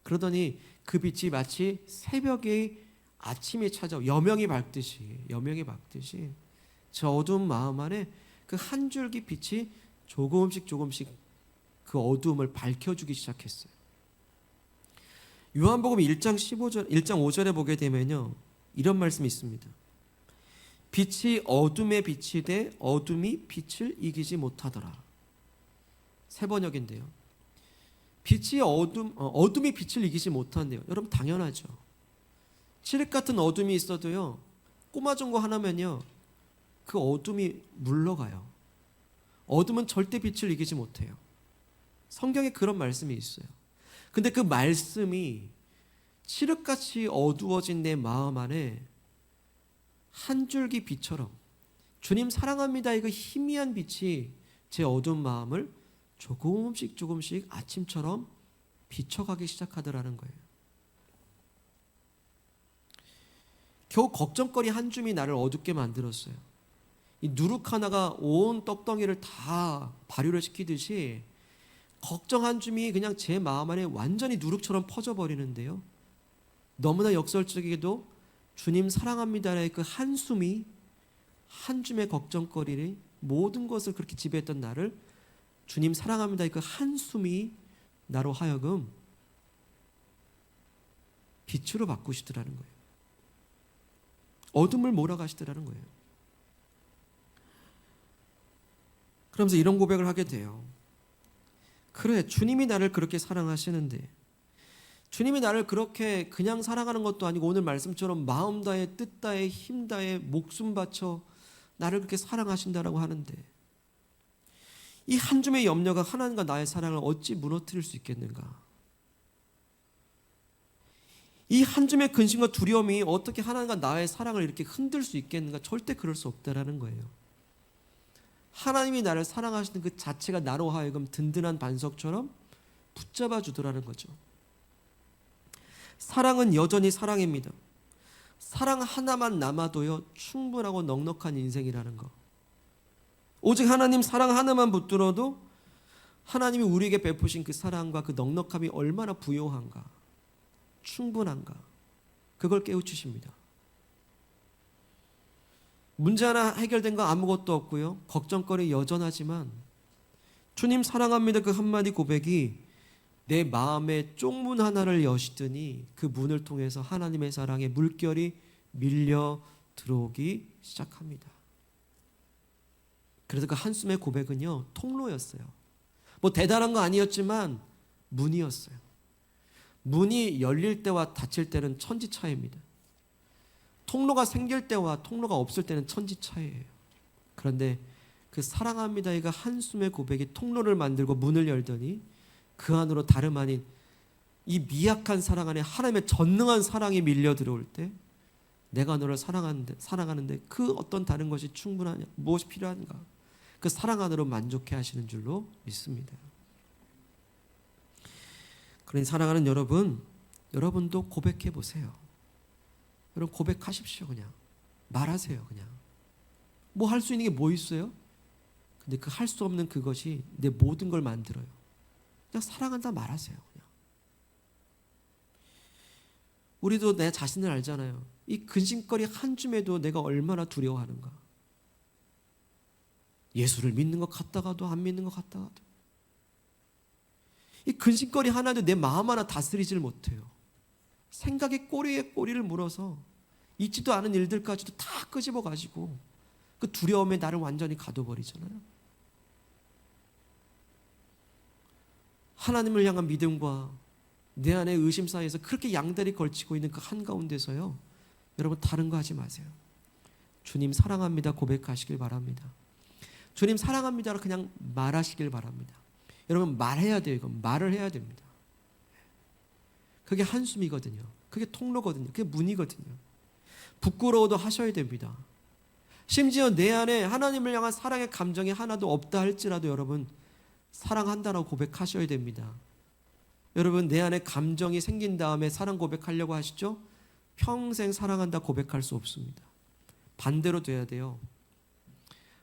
그러더니 그 빛이 마치 새벽의 아침이 찾아오, 여명이 밝듯이 저 어두운 마음 안에 그 한 줄기 빛이 조금씩 그 어두움을 밝혀주기 시작했어요. 요한복음 1장 5절에 보게 되면요, 이런 말씀이 있습니다. 빛이 어둠에 비치되 어둠이 빛을 이기지 못하더라. 세 번역인데요. 빛이 어둠이 빛을 이기지 못한대요. 여러분 당연하죠. 칠흑 같은 어둠이 있어도요, 꼬마준 거 하나면요, 그 어둠이 물러가요. 어둠은 절대 빛을 이기지 못해요. 성경에 그런 말씀이 있어요. 근데 그 말씀이 칠흑같이 어두워진 내 마음 안에 한 줄기 빛처럼, 주님 사랑합니다의 그 희미한 빛이 제 어두운 마음을 조금씩 아침처럼 비춰가기 시작하더라는 거예요. 겨우 걱정거리 한 줌이 나를 어둡게 만들었어요. 이 누룩 하나가 온 떡덩이를 다 발효를 시키듯이 걱정 한 줌이 그냥 제 마음 안에 완전히 누룩처럼 퍼져버리는데요, 너무나 역설적이게도 주님 사랑합니다의 그 한숨이 한 줌의 걱정거리를, 모든 것을 그렇게 지배했던 나를 주님 사랑합니다의 그 한숨이 나로 하여금 빛으로 바꾸시더라는 거예요. 어둠을 몰아가시더라는 거예요. 그러면서 이런 고백을 하게 돼요. 그래, 주님이 나를 그렇게 사랑하시는데, 주님이 나를 그렇게 그냥 사랑하는 것도 아니고 오늘 말씀처럼 마음 다해 뜻 다해 힘 다해 목숨 바쳐 나를 그렇게 사랑하신다라고 하는데, 이 한 줌의 염려가 하나님과 나의 사랑을 어찌 무너뜨릴 수 있겠는가? 이 한 줌의 근심과 두려움이 어떻게 하나님과 나의 사랑을 이렇게 흔들 수 있겠는가? 절대 그럴 수 없다라는 거예요. 하나님이 나를 사랑하시는 그 자체가 나로 하여금 든든한 반석처럼 붙잡아 주더라는 거죠. 사랑은 여전히 사랑입니다. 사랑 하나만 남아도요, 충분하고 넉넉한 인생이라는 거. 오직 하나님 사랑 하나만 붙들어도 하나님이 우리에게 베푸신 그 사랑과 그 넉넉함이 얼마나 부요한가, 충분한가, 그걸 깨우치십니다. 문제 하나 해결된 거 아무것도 없고요, 걱정거리 여전하지만 주님 사랑합니다 그 한마디 고백이 내 마음의 쪽문 하나를 여시더니 그 문을 통해서 하나님의 사랑의 물결이 밀려 들어오기 시작합니다. 그래서 그 한숨의 고백은요, 통로였어요. 뭐 대단한 거 아니었지만 문이었어요. 문이 열릴 때와 닫힐 때는 천지차이입니다. 통로가 생길 때와 통로가 없을 때는 천지차이예요. 그런데 그 사랑합니다의 그 한숨의 고백이 통로를 만들고 문을 열더니 그 안으로 다름 아닌 이 미약한 사랑 안에 하나님의 전능한 사랑이 밀려 들어올 때, 내가 너를 사랑하는데 그 어떤 다른 것이 충분하냐, 무엇이 필요한가, 그 사랑 안으로 만족해 하시는 줄로 믿습니다. 그러니 사랑하는 여러분, 여러분도 고백해 보세요. 여러분 고백하십시오. 그냥 말하세요. 그냥 뭐 할 수 있는 게 뭐 있어요? 근데 그 할 수 없는 그것이 내 모든 걸 만들어요. 그냥 사랑한다 말하세요. 그냥. 우리도 내 자신을 알잖아요. 이 근심거리 한 줌에도 내가 얼마나 두려워하는가. 예수를 믿는 것 같다가도 안 믿는 것 같다가도, 이 근심거리 하나도 내 마음 하나 다스리질 못해요. 생각의 꼬리에 꼬리를 물어서 있지도 않은 일들까지도 다 끄집어 가지고 그 두려움에 나를 완전히 가둬버리잖아요. 하나님을 향한 믿음과 내 안의 의심 사이에서 그렇게 양다리 걸치고 있는 그 한가운데서요, 여러분 다른 거 하지 마세요. 주님 사랑합니다 고백하시길 바랍니다. 주님 사랑합니다로 그냥 말하시길 바랍니다. 여러분 말해야 돼요. 이건 말을 해야 됩니다. 그게 한숨이거든요. 그게 통로거든요. 그게 문이거든요. 부끄러워도 하셔야 됩니다. 심지어 내 안에 하나님을 향한 사랑의 감정이 하나도 없다 할지라도 여러분 사랑한다라고 고백하셔야 됩니다. 여러분 내 안에 감정이 생긴 다음에 사랑 고백하려고 하시죠? 평생 사랑한다 고백할 수 없습니다. 반대로 돼야 돼요.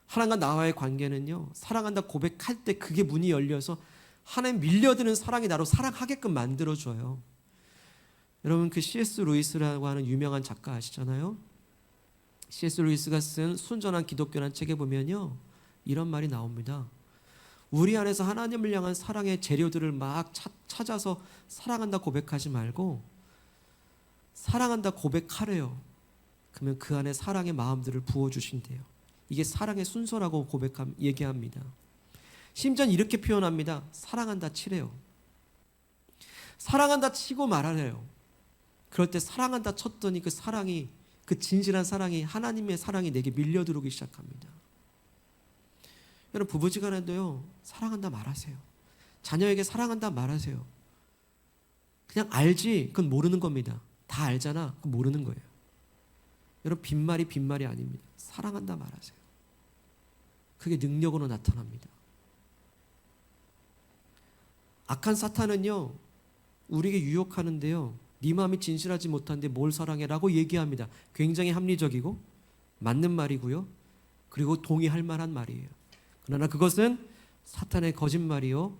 하나님과 나와의 관계는요, 사랑한다 고백할 때 그게 문이 열려서 하나님 밀려드는 사랑이 나로 사랑하게끔 만들어줘요. 여러분 그 C.S. 루이스라고 하는 유명한 작가 아시잖아요? C.S. 루이스가 쓴 순전한 기독교라는 책에 보면요, 이런 말이 나옵니다. 우리 안에서 하나님을 향한 사랑의 재료들을 막 찾아서 사랑한다 고백하지 말고 사랑한다 고백하래요. 그러면 그 안에 사랑의 마음들을 부어주신대요. 이게 사랑의 순서라고 얘기합니다. 심지어 이렇게 표현합니다. 사랑한다 치래요. 사랑한다 치고 말하래요. 그럴 때 사랑한다 쳤더니 그 사랑이, 그 진실한 사랑이, 하나님의 사랑이 내게 밀려들어오기 시작합니다. 여러분 부부지간에도요, 사랑한다 말하세요. 자녀에게 사랑한다 말하세요. 그냥 알지 그건 모르는 겁니다. 다 알잖아 그건 모르는 거예요. 여러분 빈말이 아닙니다. 사랑한다 말하세요. 그게 능력으로 나타납니다. 악한 사탄은요, 우리에게 유혹하는데요, 네 마음이 진실하지 못한데 뭘 사랑해라고 얘기합니다. 굉장히 합리적이고 맞는 말이고요, 그리고 동의할 만한 말이에요. 그러나 그것은 사탄의 거짓말이요,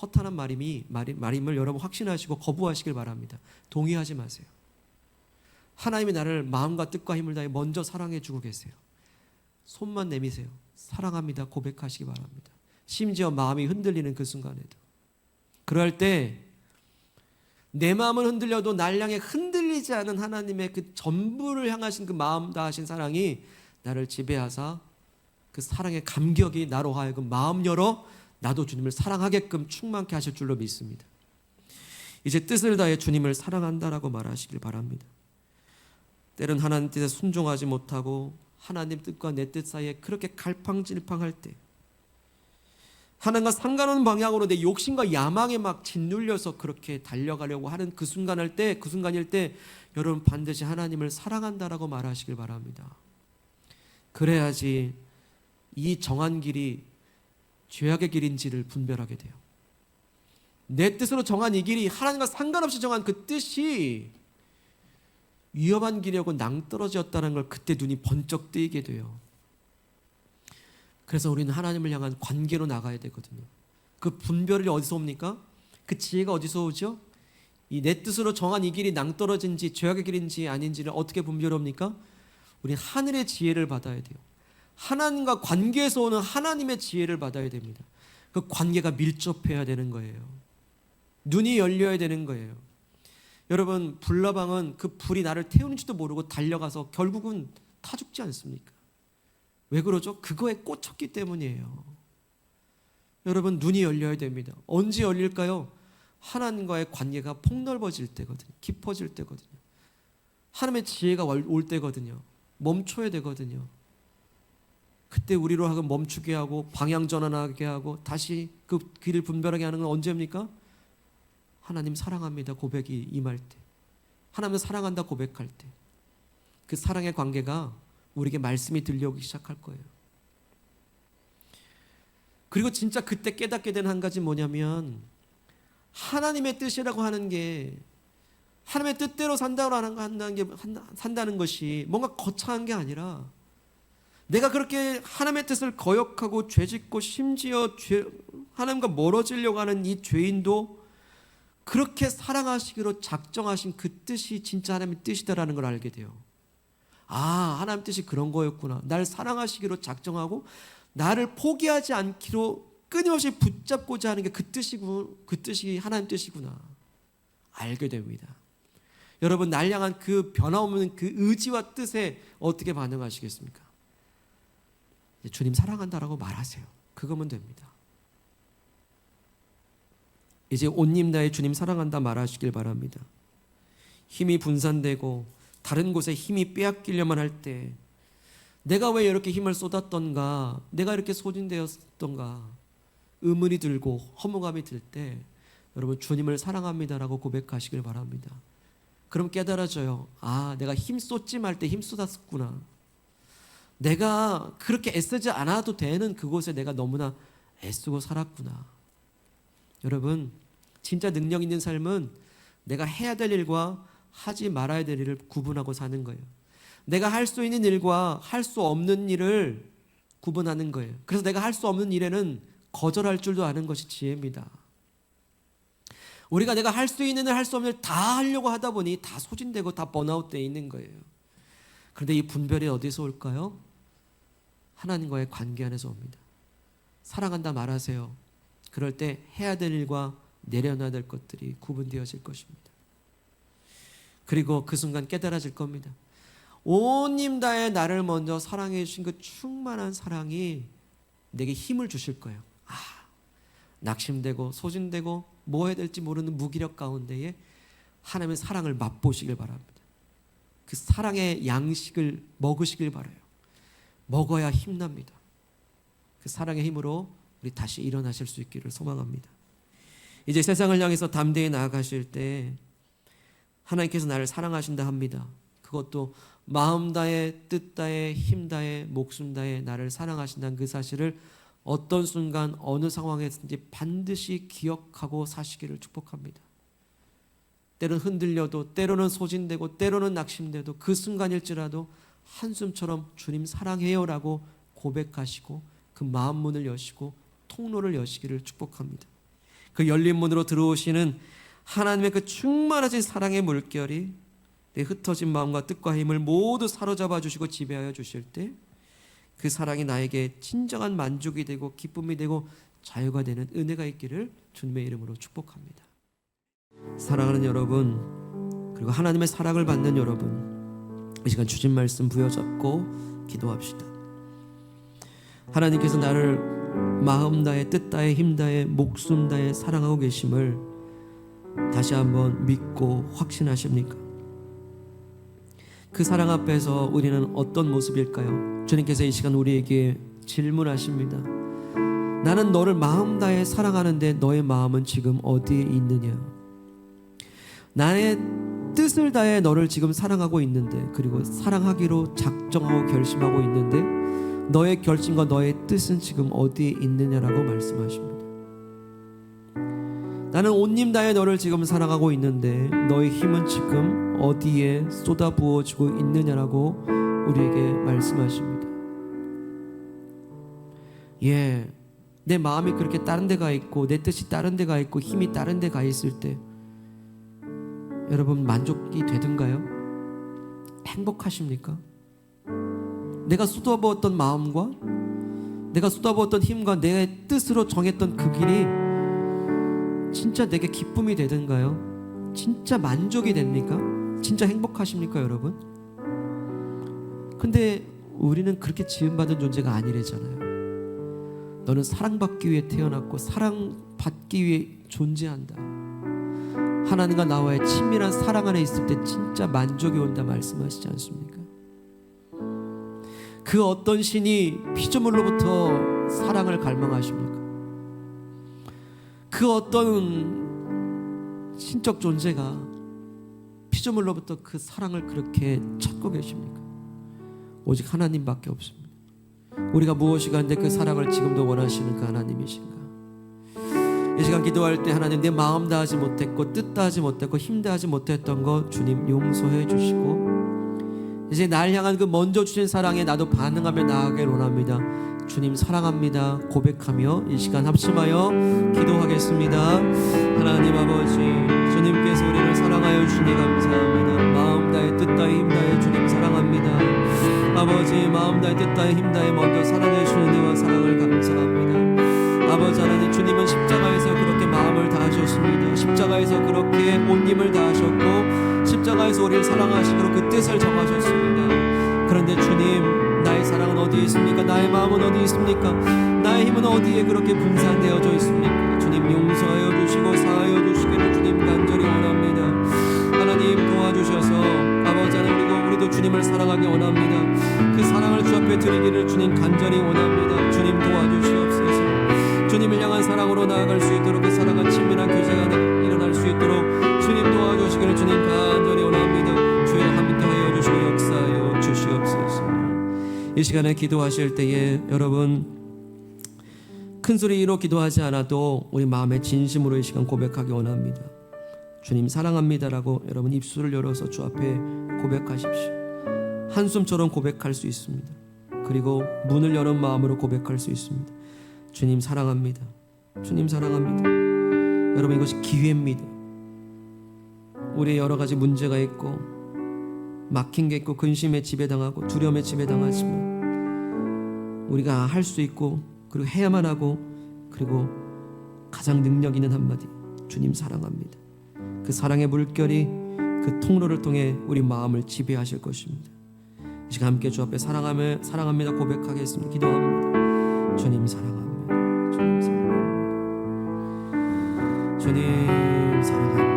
허탄한 말임을 여러분 확신하시고 거부하시길 바랍니다. 동의하지 마세요. 하나님이 나를 마음과 뜻과 힘을 다해 먼저 사랑해 주고 계세요. 손만 내미세요. 사랑합니다 고백하시기 바랍니다. 심지어 마음이 흔들리는 그 순간에도. 그럴 때 내 마음은 흔들려도 날 향해 흔들리지 않은 하나님의 그 전부를 향하신 그 마음 다하신 사랑이 나를 지배하사 그 사랑의 감격이 나로 하여금 마음 열어 나도 주님을 사랑하게끔 충만케 하실 줄로 믿습니다. 이제 뜻을 다해 주님을 사랑한다라고 말하시길 바랍니다. 때론 하나님 뜻에 순종하지 못하고 하나님 뜻과 내 뜻 사이에 그렇게 갈팡질팡할 때, 하나님과 상관없는 방향으로 내 욕심과 야망에 막 짓눌려서 그렇게 달려가려고 하는 그 순간일 때 여러분 반드시 하나님을 사랑한다라고 말하시길 바랍니다. 그래야지 이 정한 길이 죄악의 길인지를 분별하게 돼요. 내 뜻으로 정한 이 길이 하나님과 상관없이 정한 그 뜻이 위험한 길이라고 낭떠러지였다는 걸 그때 눈이 번쩍 뜨이게 돼요. 그래서 우리는 하나님을 향한 관계로 나가야 되거든요. 그 분별이 어디서 옵니까? 그 지혜가 어디서 오죠? 이 내 뜻으로 정한 이 길이 낭떠러진지 죄악의 길인지 아닌지를 어떻게 분별합니까? 우리는 하늘의 지혜를 받아야 돼요. 하나님과 관계에서 오는 하나님의 지혜를 받아야 됩니다. 그 관계가 밀접해야 되는 거예요. 눈이 열려야 되는 거예요. 여러분 불나방은 그 불이 나를 태우는지도 모르고 달려가서 결국은 타 죽지 않습니까? 왜 그러죠? 그거에 꽂혔기 때문이에요. 여러분 눈이 열려야 됩니다. 언제 열릴까요? 하나님과의 관계가 폭넓어질 때거든요. 깊어질 때거든요. 하나님의 지혜가 올 때거든요. 멈춰야 되거든요. 그때 우리로 하여금 멈추게 하고 방향 전환하게 하고 다시 그 길을 분별하게 하는 건 언제입니까? 하나님 사랑합니다 고백이 임할 때, 하나님을 사랑한다 고백할 때, 그 사랑의 관계가 우리에게 말씀이 들려오기 시작할 거예요. 그리고 진짜 그때 깨닫게 된 한 가지 뭐냐면, 하나님의 뜻이라고 하는 게, 하나님의 뜻대로 산다는 것이 뭔가 거창한 게 아니라, 내가 그렇게 하나님의 뜻을 거역하고 죄짓고 심지어 하나님과 멀어지려고 하는 이 죄인도 그렇게 사랑하시기로 작정하신 그 뜻이 진짜 하나님의 뜻이다라는 걸 알게 돼요. 아, 하나님 뜻이 그런 거였구나. 날 사랑하시기로 작정하고 나를 포기하지 않기로 끊임없이 붙잡고자 하는 게 그 뜻이 하나님 뜻이구나. 알게 됩니다. 여러분 날 향한 그 변함없는 그 의지와 뜻에 어떻게 반응하시겠습니까? 주님 사랑한다라고 말하세요. 그거면 됩니다. 이제 온 힘 다해 주님 사랑한다 말하시길 바랍니다. 힘이 분산되고 다른 곳에 힘이 빼앗기려만 할 때 내가 왜 이렇게 힘을 쏟았던가, 내가 이렇게 소진되었던가 의문이 들고 허무감이 들 때 여러분 주님을 사랑합니다라고 고백하시길 바랍니다. 그럼 깨달아져요. 아, 내가 힘 쏟지 말 때 힘 쏟았구나. 내가 그렇게 애쓰지 않아도 되는 그곳에 내가 너무나 애쓰고 살았구나. 여러분, 진짜 능력 있는 삶은 내가 해야 될 일과 하지 말아야 될 일을 구분하고 사는 거예요. 내가 할 수 있는 일과 할 수 없는 일을 구분하는 거예요. 그래서 내가 할 수 없는 일에는 거절할 줄도 아는 것이 지혜입니다. 우리가 내가 할 수 있는 일, 할 수 없는 일 다 하려고 하다 보니 다 소진되고 다 번아웃되어 있는 거예요. 그런데 이 분별이 어디서 올까요? 하나님과의 관계 안에서 옵니다. 사랑한다 말하세요. 그럴 때 해야 될 일과 내려놔야 될 것들이 구분되어질 것입니다. 그리고 그 순간 깨달아질 겁니다. 온 힘 다해 나를 먼저 사랑해 주신 그 충만한 사랑이 내게 힘을 주실 거예요. 아, 낙심되고 소진되고 뭐 해야 될지 모르는 무기력 가운데에 하나님의 사랑을 맛보시길 바랍니다. 그 사랑의 양식을 먹으시길 바라요. 먹어야 힘납니다. 그 사랑의 힘으로 우리 다시 일어나실 수 있기를 소망합니다. 이제 세상을 향해서 담대히 나아가실 때 하나님께서 나를 사랑하신다 합니다. 그것도 마음 다해 뜻 다해 힘 다해 목숨 다해 나를 사랑하신다는 그 사실을 어떤 순간 어느 상황에서든지 반드시 기억하고 사시기를 축복합니다. 때로는 흔들려도 때로는 소진되고 때로는 낙심돼도 그 순간일지라도 한숨처럼 주님 사랑해요라고 고백하시고 그 마음 문을 여시고 통로를 여시기를 축복합니다. 그 열린 문으로 들어오시는 하나님의 그 충만하신 사랑의 물결이 내 흩어진 마음과 뜻과 힘을 모두 사로잡아 주시고 지배하여 주실 때 그 사랑이 나에게 진정한 만족이 되고 기쁨이 되고 자유가 되는 은혜가 있기를 주님의 이름으로 축복합니다. 사랑하는 여러분, 그리고 하나님의 사랑을 받는 여러분, 이 시간 주신 말씀 부여잡고 기도합시다. 하나님께서 나를 마음 다해 뜻 다해 힘 다해 목숨 다해 사랑하고 계심을 다시 한번 믿고 확신하십니까? 그 사랑 앞에서 우리는 어떤 모습일까요? 주님께서 이 시간 우리에게 질문하십니다. 나는 너를 마음 다해 사랑하는데 너의 마음은 지금 어디에 있느냐? 나의 뜻을 다해 너를 지금 사랑하고 있는데, 그리고 사랑하기로 작정하고 결심하고 있는데 너의 결심과 너의 뜻은 지금 어디에 있느냐라고 말씀하십니다. 나는 온 힘 다해 너를 지금 사랑하고 있는데 너의 힘은 지금 어디에 쏟아부어지고 있느냐라고 우리에게 말씀하십니다. 예, 내 마음이 그렇게 다른 데 가 있고 내 뜻이 다른 데 가 있고 힘이 다른 데 가 있을 때 여러분 만족이 되든가요? 행복하십니까? 내가 쏟아부었던 마음과 내가 쏟아부었던 힘과 내 뜻으로 정했던 그 길이 진짜 내게 기쁨이 되든가요? 진짜 만족이 됩니까? 진짜 행복하십니까 여러분? 근데 우리는 그렇게 지음받은 존재가 아니래잖아요. 너는 사랑받기 위해 태어났고 사랑받기 위해 존재한다. 하나님과 나와의 친밀한 사랑 안에 있을 때 진짜 만족이 온다 말씀하시지 않습니까? 그 어떤 신이 피조물로부터 사랑을 갈망하십니까? 그 어떤 신적 존재가 피조물로부터 그 사랑을 그렇게 찾고 계십니까? 오직 하나님밖에 없습니다. 우리가 무엇이 간데 그 사랑을 지금도 원하시는 그 하나님이신가? 이 시간 기도할 때 하나님, 내 마음 다하지 못했고 뜻 다하지 못했고 힘 다하지 못했던 거 주님 용서해 주시고 이제 날 향한 그 먼저 주신 사랑에 나도 반응하며 나아가길 원합니다. 주님 사랑합니다 고백하며 이 시간 합심하여 기도하겠습니다. 하나님 아버지, 주님께서 우리를 사랑하여 주시니 감사합니다. 마음 다해 뜻 다해 힘 다해 주님 사랑합니다. 아버지, 마음 다해 뜻 다해 힘 다해 먼저 사랑해 주시는 은혜와 사랑을 감사합니다. 아버지 하나님, 주님은 십자가에서 그렇게 마음을 다하셨습니다. 십자가에서 그렇게 온 힘을 다하셨고 십자가에서 우리를 사랑하시기로 그 뜻을 정하셨습니다. 그런데 주님, 나의 사랑은 어디에 있습니까? 나의 마음은 어디에 있습니까? 나의 힘은 어디에 그렇게 분산되어져 있습니까? 주님 용서하여 주시고 사하여 수 있도록 그 사랑과 친밀한 교제가 일어날 수 있도록 주님 도와주시기를 주님 간절히 원합니다. 주여 함께하여 주시고 역사하여 주시옵소서. 이 시간에 기도하실 때에 여러분 큰 소리로 기도하지 않아도 우리 마음의 진심으로 이 시간 고백하기 원합니다. 주님 사랑합니다라고 여러분 입술을 열어서 주 앞에 고백하십시오. 한숨처럼 고백할 수 있습니다. 그리고 문을 여는 마음으로 고백할 수 있습니다. 주님 사랑합니다. 주님 사랑합니다. 여러분 이것이 기회입니다. 우리의 여러 가지 문제가 있고 막힌 게 있고 근심에 지배당하고 두려움에 지배당하지만 우리가 할 수 있고 그리고 해야만 하고 그리고 가장 능력 있는 한마디 주님 사랑합니다. 그 사랑의 물결이 그 통로를 통해 우리 마음을 지배하실 것입니다. 이 시간 함께 주 앞에 사랑합니다 고백하겠습니다. 기도합니다. 주님 사랑합니다. 주님 사랑합니다. 주님 사랑합니다.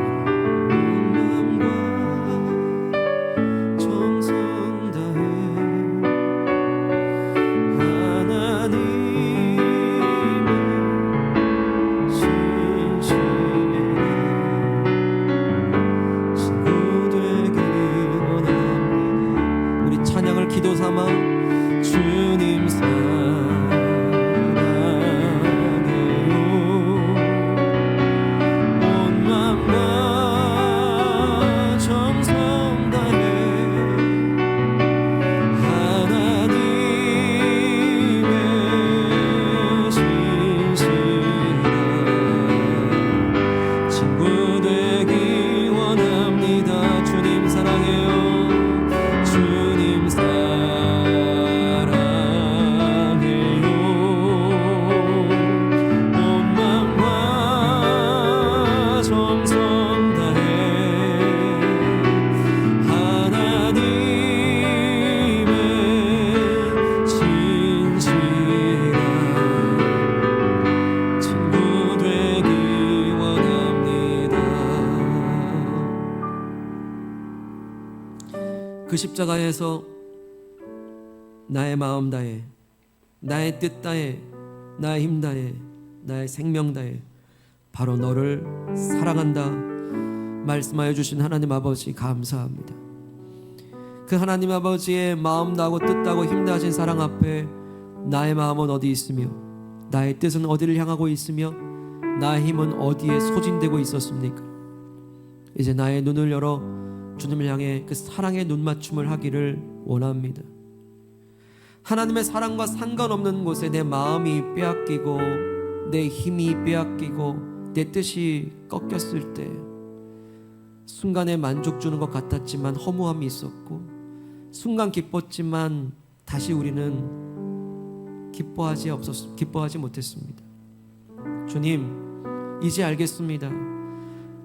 기도 삼아 주님 사랑해요. 온 마음과 정성 다해 하나님의 신실한 친구 되기 원합니다. 주님 사랑해요. 주님 그 십자가에서 나의 마음 다해 나의 뜻 다해 나의 힘 다해 나의 생명 다해 바로 너를 사랑한다 말씀하여 주신 하나님 아버지 감사합니다. 그 하나님 아버지의 마음 다하고 뜻 다하고 힘 다하신 사랑 앞에 나의 마음은 어디 있으며 나의 뜻은 어디를 향하고 있으며 나의 힘은 어디에 소진되고 있었습니까? 이제 나의 눈을 열어 주님을 향해 그 사랑의 눈맞춤을 하기를 원합니다. 하나님의 사랑과 상관없는 곳에 내 마음이 빼앗기고 내 힘이 빼앗기고 내 뜻이 꺾였을 때 순간에 만족 주는 것 같았지만 허무함이 있었고 순간 기뻤지만 다시 우리는 기뻐하지 못했습니다. 주님 이제 알겠습니다.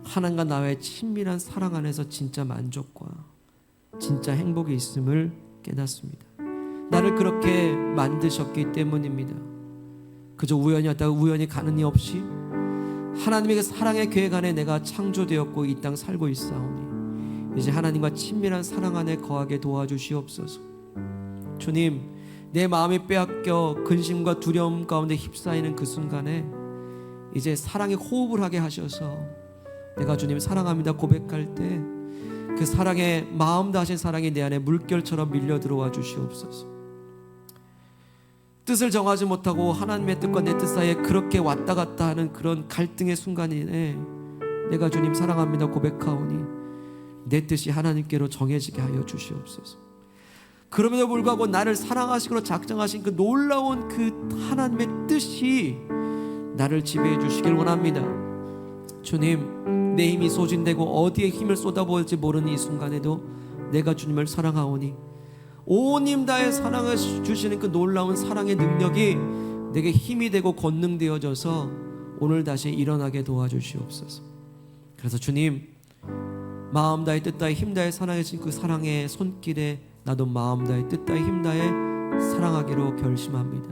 하나님과 나의 친밀한 사랑 안에서 진짜 만족과 진짜 행복이 있음을 깨닫습니다. 나를 그렇게 만드셨기 때문입니다. 그저 우연히 왔다가 우연히 가는 이 없이 하나님의 그 사랑의 계획 안에 내가 창조되었고 이 땅 살고 있사오니 이제 하나님과 친밀한 사랑 안에 거하게 도와주시옵소서. 주님 내 마음이 빼앗겨 근심과 두려움 가운데 휩싸이는 그 순간에 이제 사랑의 호흡을 하게 하셔서 내가 주님 사랑합니다 고백할 때 그 사랑의 마음 다하신 사랑이 내 안에 물결처럼 밀려 들어와 주시옵소서. 뜻을 정하지 못하고 하나님의 뜻과 내 뜻 사이에 그렇게 왔다 갔다 하는 그런 갈등의 순간에 내가 주님 사랑합니다 고백하오니 내 뜻이 하나님께로 정해지게 하여 주시옵소서. 그럼에도 불구하고 나를 사랑하시고 작정하신 그 놀라운 그 하나님의 뜻이 나를 지배해 주시길 원합니다. 주님 내 힘이 소진되고 어디에 힘을 쏟아부을지 모르는 이 순간에도 내가 주님을 사랑하오니 온 힘 다해 사랑을 주시는 그 놀라운 사랑의 능력이 내게 힘이 되고 권능되어져서 오늘 다시 일어나게 도와주시옵소서. 그래서 주님 마음 다해 뜻 다해 힘 다해 사랑해 주신 그 사랑의 손길에 나도 마음 다해 뜻 다해 힘 다해 사랑하기로 결심합니다.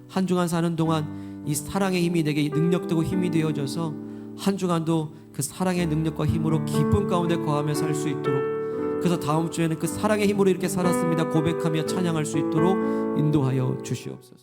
한 주간 사는 동안 이 사랑의 힘이 내게 능력되고 힘이 되어져서 한 주간도 그 사랑의 능력과 힘으로 기쁨 가운데 거하며 살 수 있도록 그래서 다음 주에는 그 사랑의 힘으로 이렇게 살았습니다 고백하며 찬양할 수 있도록 인도하여 주시옵소서.